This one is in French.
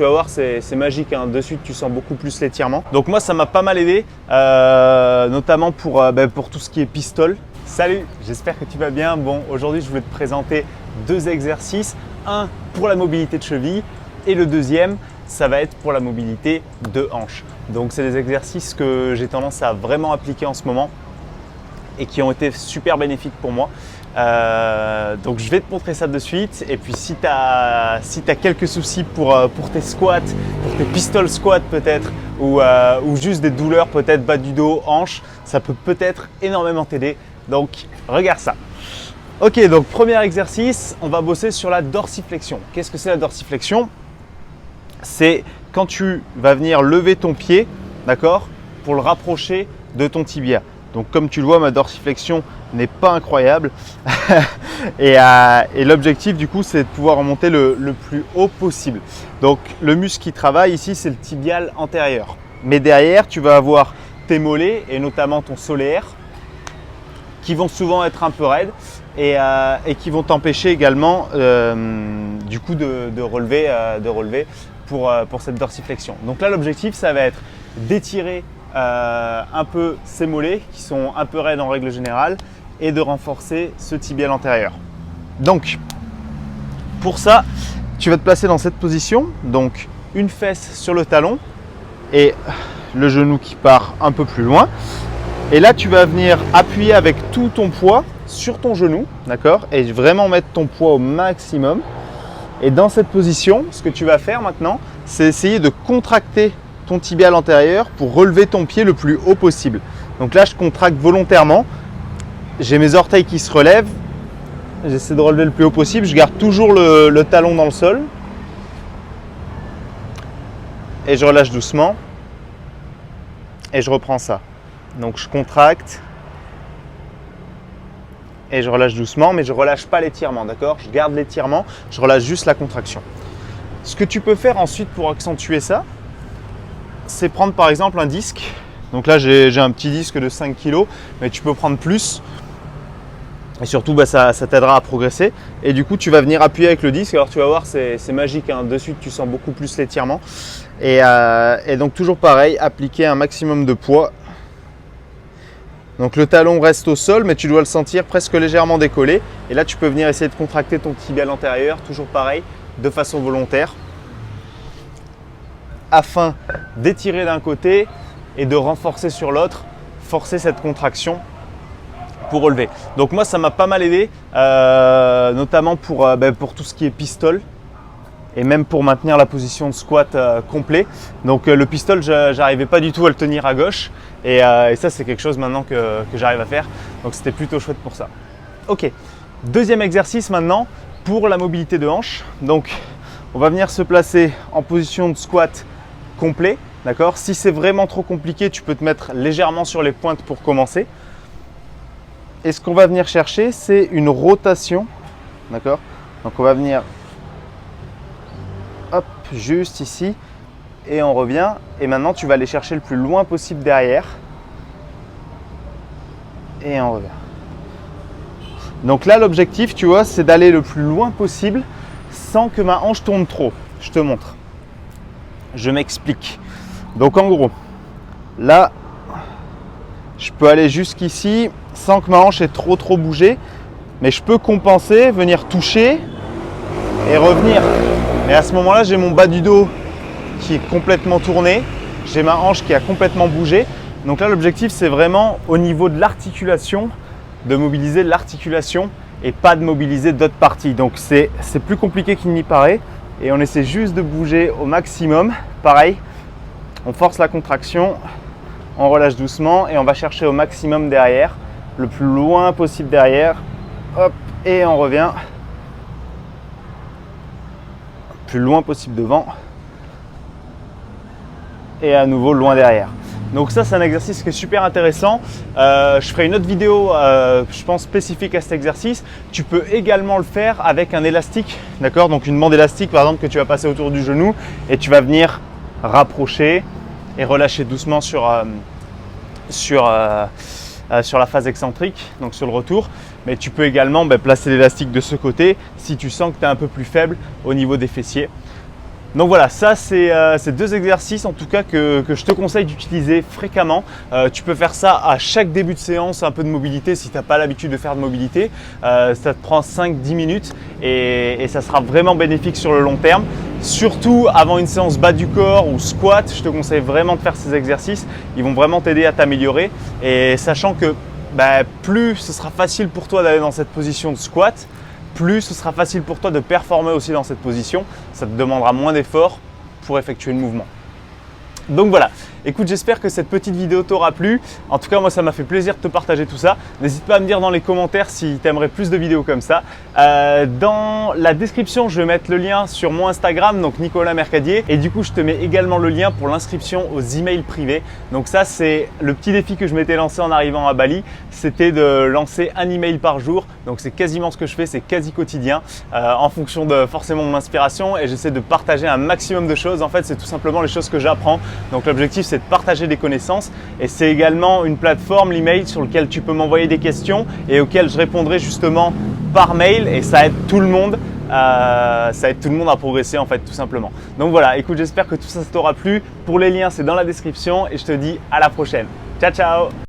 Tu vas voir, c'est magique, hein. De suite tu sens beaucoup plus l'étirement. Donc moi ça m'a pas mal aidé, notamment pour tout ce qui est pistol. Salut, j'espère que tu vas bien. Bon, aujourd'hui je voulais te présenter deux exercices. Un pour la mobilité de cheville et le deuxième, ça va être pour la mobilité de hanche. Donc c'est des exercices que j'ai tendance à vraiment appliquer en ce moment et qui ont été super bénéfiques pour moi. Donc je vais te montrer ça de suite. Et puis si tu as quelques soucis pour tes squats, pour tes pistol squats peut-être, ou juste des douleurs peut-être bas du dos, hanche, ça peut peut-être énormément t'aider. Donc regarde ça. Ok, donc premier exercice, on va bosser sur la dorsiflexion. Qu'est-ce que c'est la dorsiflexion? C'est quand tu vas venir lever ton pied, d'accord, pour le rapprocher de ton tibia. Donc comme tu le vois, ma dorsiflexion n'est pas incroyable. et l'objectif du coup, c'est de pouvoir remonter le plus haut possible. Donc le muscle qui travaille ici, c'est le tibial antérieur. Mais derrière, tu vas avoir tes mollets et notamment ton solaire qui vont souvent être un peu raides et qui vont t'empêcher également du coup de relever pour cette dorsiflexion. Donc là, l'objectif, ça va être d'étirer un peu ces mollets qui sont un peu raides en règle générale et de renforcer ce tibial antérieur. Donc pour ça, tu vas te placer dans cette position, donc une fesse sur le talon et le genou qui part un peu plus loin. Et là, tu vas venir appuyer avec tout ton poids sur ton genou, d'accord, et vraiment mettre ton poids au maximum. Et dans cette position, ce que tu vas faire maintenant, c'est essayer de contracter ton tibial antérieur pour relever ton pied le plus haut possible. Donc là, je contracte volontairement. J'ai mes orteils qui se relèvent. J'essaie de relever le plus haut possible. Je garde toujours le talon dans le sol. Et je relâche doucement. Et je reprends ça. Donc je contracte. Et je relâche doucement, mais je ne relâche pas l'étirement, d'accord? Je garde l'étirement, je relâche juste la contraction. Ce que tu peux faire ensuite pour accentuer ça, c'est prendre par exemple un disque. Donc là, j'ai un petit disque de 5 kg, mais tu peux prendre plus. Et surtout, ça t'aidera à progresser. Et du coup, tu vas venir appuyer avec le disque. Alors tu vas voir, c'est magique, hein. De suite, tu sens beaucoup plus l'étirement. Et donc toujours pareil, appliquer un maximum de poids. Donc le talon reste au sol, mais tu dois le sentir presque légèrement décollé. Et là, tu peux venir essayer de contracter ton tibial antérieur, toujours pareil, de façon volontaire, afin d'étirer d'un côté et de renforcer sur l'autre, forcer cette contraction pour relever. Donc moi, ça m'a pas mal aidé, notamment pour tout ce qui est pistol. Et même pour maintenir la position de squat complet. Donc le pistol, j'arrivais pas du tout à le tenir à gauche. Et ça, c'est quelque chose maintenant que j'arrive à faire. Donc c'était plutôt chouette pour ça. Ok, deuxième exercice maintenant pour la mobilité de hanche. Donc on va venir se placer en position de squat complet. D'accord. Si c'est vraiment trop compliqué, tu peux te mettre légèrement sur les pointes pour commencer. Et ce qu'on va venir chercher, c'est une rotation. D'accord. Donc on va venir... Hop, juste ici, et on revient. Et maintenant, tu vas aller chercher le plus loin possible derrière. Et on revient. Donc là, l'objectif, tu vois, c'est d'aller le plus loin possible sans que ma hanche tourne trop. Je te montre. Je m'explique. Donc en gros, là, je peux aller jusqu'ici sans que ma hanche ait trop bougé. Mais je peux compenser, venir toucher et revenir. Et à ce moment-là, j'ai mon bas du dos qui est complètement tourné. J'ai ma hanche qui a complètement bougé. Donc là, l'objectif, c'est vraiment au niveau de l'articulation, de mobiliser l'articulation et pas de mobiliser d'autres parties. Donc c'est plus compliqué qu'il n'y paraît. Et on essaie juste de bouger au maximum. Pareil, on force la contraction, on relâche doucement et on va chercher au maximum derrière, le plus loin possible derrière. Hop, et on revient. Plus loin possible devant et à nouveau loin derrière. Donc ça, c'est un exercice qui est super intéressant. Je ferai une autre vidéo, je pense, spécifique à cet exercice. Tu peux également le faire avec un élastique, d'accord? Donc une bande élastique par exemple que tu vas passer autour du genou et tu vas venir rapprocher et relâcher doucement sur la phase excentrique, donc sur le retour. Mais tu peux également placer l'élastique de ce côté si tu sens que tu es un peu plus faible au niveau des fessiers. Donc voilà, ça c'est deux exercices en tout cas que je te conseille d'utiliser fréquemment. Tu peux faire ça à chaque début de séance, un peu de mobilité si tu n'as pas l'habitude de faire de mobilité. Ça te prend 5-10 minutes et ça sera vraiment bénéfique sur le long terme. Surtout avant une séance bas du corps ou squat, je te conseille vraiment de faire ces exercices. Ils vont vraiment t'aider à t'améliorer et sachant que plus ce sera facile pour toi d'aller dans cette position de squat, plus ce sera facile pour toi de performer aussi dans cette position. Ça te demandera moins d'efforts pour effectuer le mouvement. Donc voilà, écoute, j'espère que cette petite vidéo t'aura plu. En tout cas, moi, ça m'a fait plaisir de te partager tout ça. N'hésite pas à me dire dans les commentaires si tu aimerais plus de vidéos comme ça. Dans la description, je vais mettre le lien sur mon Instagram, donc Nicolas Mercadier. Et du coup, je te mets également le lien pour l'inscription aux emails privés. Donc ça, c'est le petit défi que je m'étais lancé en arrivant à Bali. C'était de lancer un email par jour. Donc c'est quasiment ce que je fais, c'est quasi quotidien en fonction de forcément mon inspiration. Et j'essaie de partager un maximum de choses. En fait, c'est tout simplement les choses que j'apprends. Donc l'objectif, c'est de partager des connaissances et c'est également une plateforme, l'email, sur lequel tu peux m'envoyer des questions et auxquelles je répondrai justement par mail et ça aide tout le monde. Ça aide tout le monde à progresser en fait tout simplement. Donc voilà, écoute, j'espère que tout ça t'aura plu. Pour les liens, c'est dans la description et je te dis à la prochaine. Ciao, ciao!